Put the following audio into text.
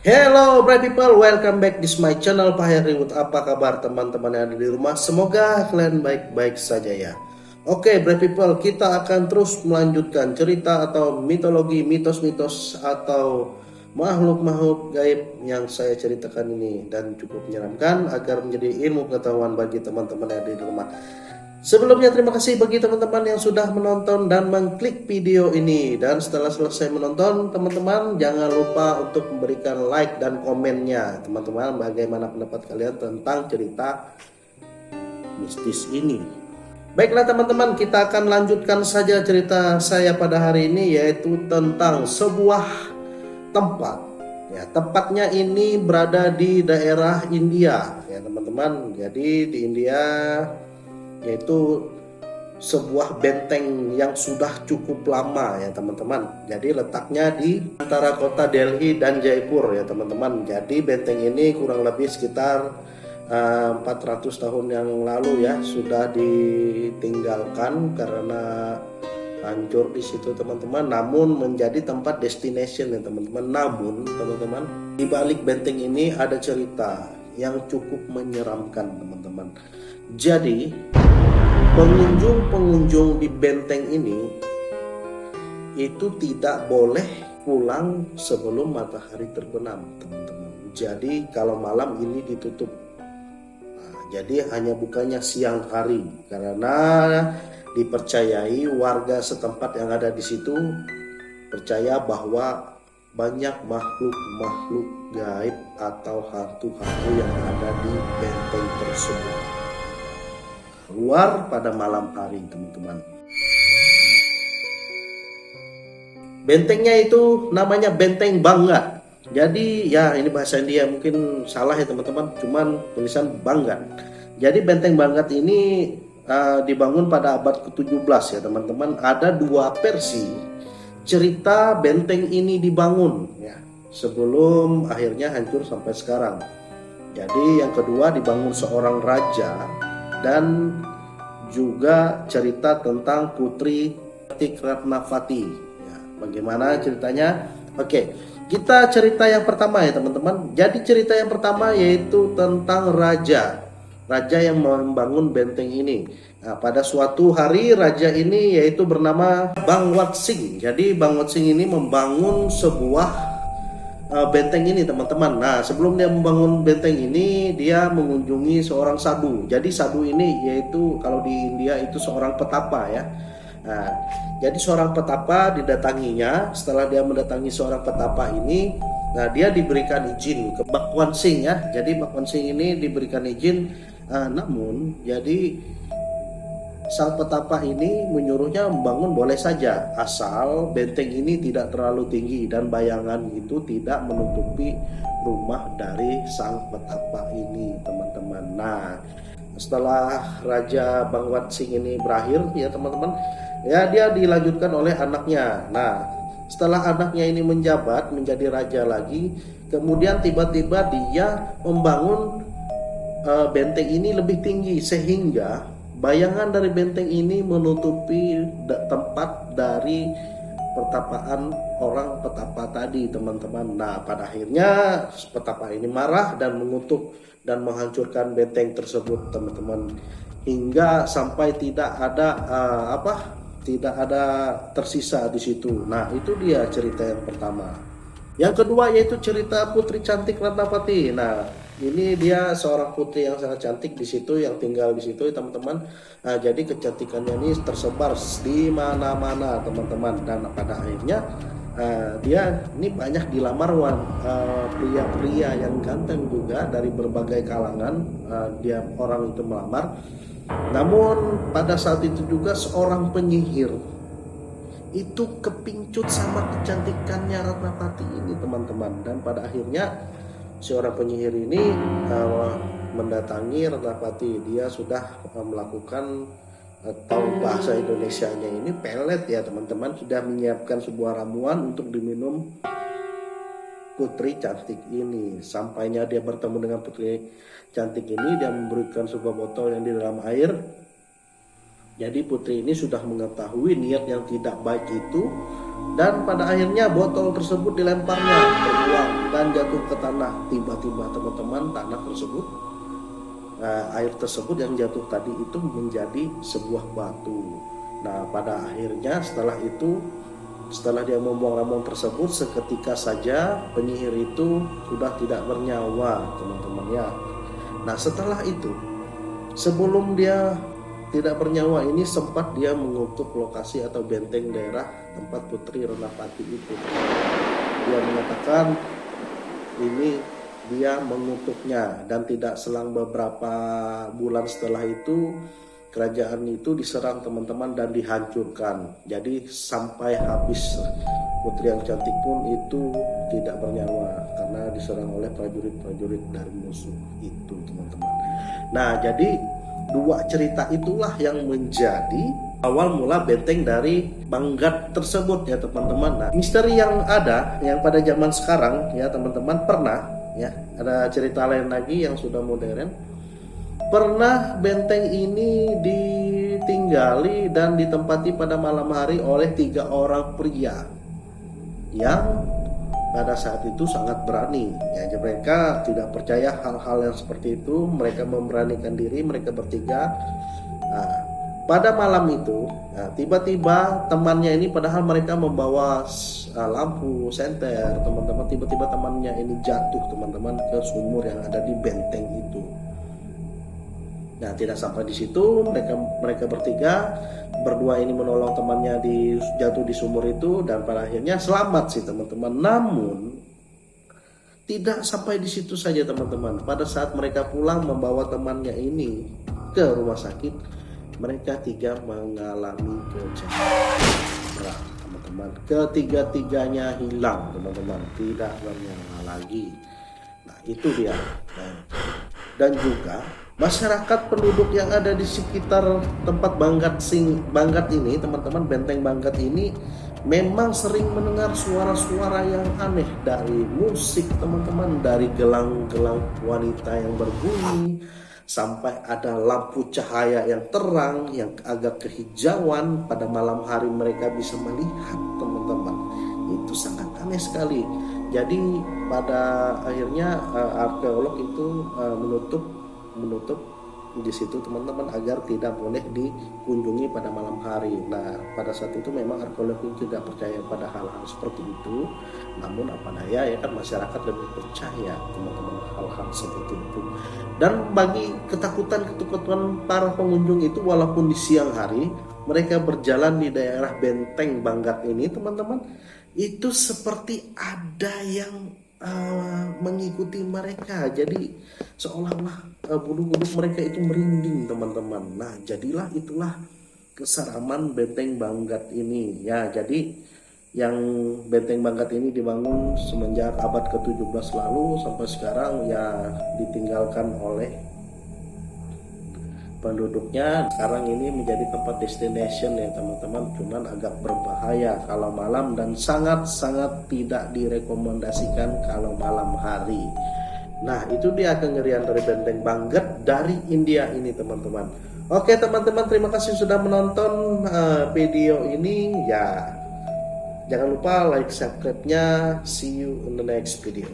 Hello bright people, welcome back this my channel Pak Heriwood. Apa kabar teman-teman yang ada di rumah? Semoga kalian baik-baik saja ya. Oke bright people, kita akan terus melanjutkan cerita atau mitologi, mitos-mitos atau makhluk-makhluk gaib yang saya ceritakan ini, dan cukup menyeramkan agar menjadi ilmu pengetahuan bagi teman-teman yang ada di rumah. Sebelumnya terima kasih bagi teman-teman yang sudah menonton dan mengklik video ini. Dan setelah selesai menonton, teman-teman jangan lupa untuk memberikan like dan komennya. Teman-teman, bagaimana pendapat kalian tentang cerita mistis ini? Baiklah teman-teman, kita akan lanjutkan saja cerita saya pada hari ini, yaitu tentang sebuah tempat. Ya, tempatnya ini berada di daerah India ya teman-teman. Jadi di India, yaitu sebuah benteng yang sudah cukup lama ya teman-teman. Jadi letaknya di antara kota Delhi dan Jaipur ya teman-teman. Jadi benteng ini kurang lebih sekitar 400 tahun yang lalu ya sudah ditinggalkan karena hancur di situ teman-teman. Namun menjadi tempat destination ya teman-teman. Namun teman-teman, di balik benteng ini ada cerita yang cukup menyeramkan teman-teman. Jadi pengunjung-pengunjung di benteng ini itu tidak boleh pulang sebelum matahari terbenam teman-teman. Jadi kalau malam ini ditutup. Jadi hanya bukanya siang hari karena dipercayai warga setempat yang ada di situ percaya bahwa banyak makhluk-makhluk gaib atau hantu-hantu yang ada di benteng tersebut keluar pada malam hari teman-teman. Bentengnya itu namanya Benteng Bangga. Jadi ya ini bahasa India mungkin salah ya teman-teman, cuman tulisan Bangga. Jadi Benteng Bangga ini dibangun pada abad ke-17 ya teman-teman. Ada dua versi cerita benteng ini dibangun ya, sebelum akhirnya hancur sampai sekarang. Jadi yang kedua dibangun seorang raja, dan juga cerita tentang Putri Ratnavati ya, bagaimana ceritanya? Oke, kita cerita yang pertama ya teman-teman. Jadi cerita yang pertama yaitu tentang raja yang membangun benteng ini. Nah, pada suatu hari raja ini yaitu bernama Bangwat Singh. Jadi Bangwat Singh ini membangun sebuah benteng ini teman-teman. Nah sebelum dia membangun benteng ini, dia mengunjungi seorang sadhu. Jadi sadhu ini yaitu kalau di India itu seorang petapa ya. Nah, jadi seorang petapa didatanginya. Setelah dia mendatangi seorang petapa ini, nah dia diberikan izin ke Bhagwan Singh ya. Jadi Bhagwan Singh ini diberikan izin, namun jadi sang petapa ini menyuruhnya membangun boleh saja, asal benteng ini tidak terlalu tinggi dan bayangan itu tidak menutupi rumah dari sang petapa ini teman-teman. Nah setelah Raja Bangwat Singh ini berakhir ya teman-teman, ya dia dilanjutkan oleh anaknya. Nah setelah anaknya ini menjabat menjadi raja lagi, kemudian tiba-tiba dia membangun benteng ini lebih tinggi sehingga bayangan dari benteng ini menutupi tempat dari pertapaan orang petapa tadi teman-teman. Nah pada akhirnya petapa ini marah dan mengutuk dan menghancurkan benteng tersebut teman-teman, hingga sampai tidak ada tersisa di situ. Nah itu dia cerita yang pertama. Yang kedua yaitu cerita Putri Cantik Ratnavati. Nah ini dia seorang putri yang sangat cantik di situ, yang tinggal di situ teman-teman. Nah, jadi kecantikannya ini tersebar di mana-mana teman-teman, dan pada akhirnya dia ini banyak dilamar pria-pria yang ganteng juga dari berbagai kalangan. Dia orang itu melamar. Namun pada saat itu juga seorang penyihir itu kepincut sama kecantikannya Ratnavati ini teman-teman, dan pada akhirnya seorang penyihir ini mendatangi Ratnavati. Dia sudah melakukan atau bahasa Indonesianya ini pelet ya teman-teman, sudah menyiapkan sebuah ramuan untuk diminum putri cantik ini. Sampainya dia bertemu dengan putri cantik ini, dia memberikan sebuah botol yang di dalam air. Jadi putri ini sudah mengetahui niat yang tidak baik itu, dan pada akhirnya botol tersebut dilemparnya, terbuang dan jatuh ke tanah. Tiba-tiba teman-teman tanah tersebut, air tersebut yang jatuh tadi itu menjadi sebuah batu. Nah pada akhirnya setelah dia membuang ramuan tersebut, seketika saja penyihir itu sudah tidak bernyawa teman-teman ya. Nah setelah itu, sebelum dia tidak bernyawa ini, sempat dia mengutuk lokasi atau benteng daerah tempat Putri Renapati itu. Dia mengatakan ini dia mengutuknya, dan tidak selang beberapa bulan setelah itu kerajaan itu diserang teman-teman dan dihancurkan. Jadi sampai habis putri yang cantik pun itu tidak bernyawa karena diserang oleh prajurit-prajurit dari musuh itu teman-teman. Nah jadi dua cerita itulah yang menjadi awal mula benteng dari Banggat tersebut ya teman-teman. Nah misteri yang ada yang pada zaman sekarang ya teman-teman, pernah ya ada cerita lain lagi yang sudah modern. Pernah benteng ini ditinggali dan ditempati pada malam hari oleh 3 orang pria yang pada saat itu sangat berani. Ya, mereka tidak percaya hal-hal yang seperti itu. Mereka memberanikan diri, mereka bertiga. Nah, pada malam itu, tiba-tiba temannya ini, padahal mereka membawa lampu senter, teman-teman. Tiba-tiba temannya ini jatuh, teman-teman, ke sumur yang ada di benteng itu. Nah, tidak sampai di situ, mereka bertiga, berdua ini menolong temannya jatuh di sumur itu, dan pada akhirnya selamat sih teman-teman. Namun tidak sampai di situ saja teman-teman. Pada saat mereka pulang membawa temannya ini ke rumah sakit, mereka 3 mengalami kecelakaan teman-teman. Ketiga-tiganya hilang teman-teman, tidak bernyawa lagi. Nah itu dia. Dan juga masyarakat penduduk yang ada di sekitar tempat Banggat ini teman-teman, benteng Banggat ini memang sering mendengar suara-suara yang aneh dari musik teman-teman, dari gelang-gelang wanita yang berbunyi, sampai ada lampu cahaya yang terang yang agak kehijauan. Pada malam hari mereka bisa melihat teman-teman, itu sangat aneh sekali. Jadi pada akhirnya arkeolog itu menutup di situ teman-teman agar tidak boleh dikunjungi pada malam hari. Nah pada saat itu memang arkeolog itu tidak percaya pada hal-hal seperti itu. Namun apa daya ya kan, masyarakat lebih percaya teman-teman hal-hal seperti itu. Dan bagi ketakutan para pengunjung itu, walaupun di siang hari mereka berjalan di daerah benteng Banggat ini teman-teman, itu seperti ada yang mengikuti mereka. Jadi seolah-olah bulu-bulu mereka itu merinding teman-teman. Nah jadilah itulah keseraman benteng Banggat ini ya. Jadi yang benteng Banggat ini dibangun semenjak abad ke-17 lalu sampai sekarang ya, ditinggalkan oleh penduduknya. Sekarang ini menjadi tempat destination ya teman-teman, cuman agak berbahaya kalau malam dan sangat-sangat tidak direkomendasikan kalau malam hari. Nah itu dia kengerian dari benteng Banggat dari India ini teman-teman. Oke teman-teman, terima kasih sudah menonton video ini ya. Jangan lupa like, subscribe-nya. See you in the next video.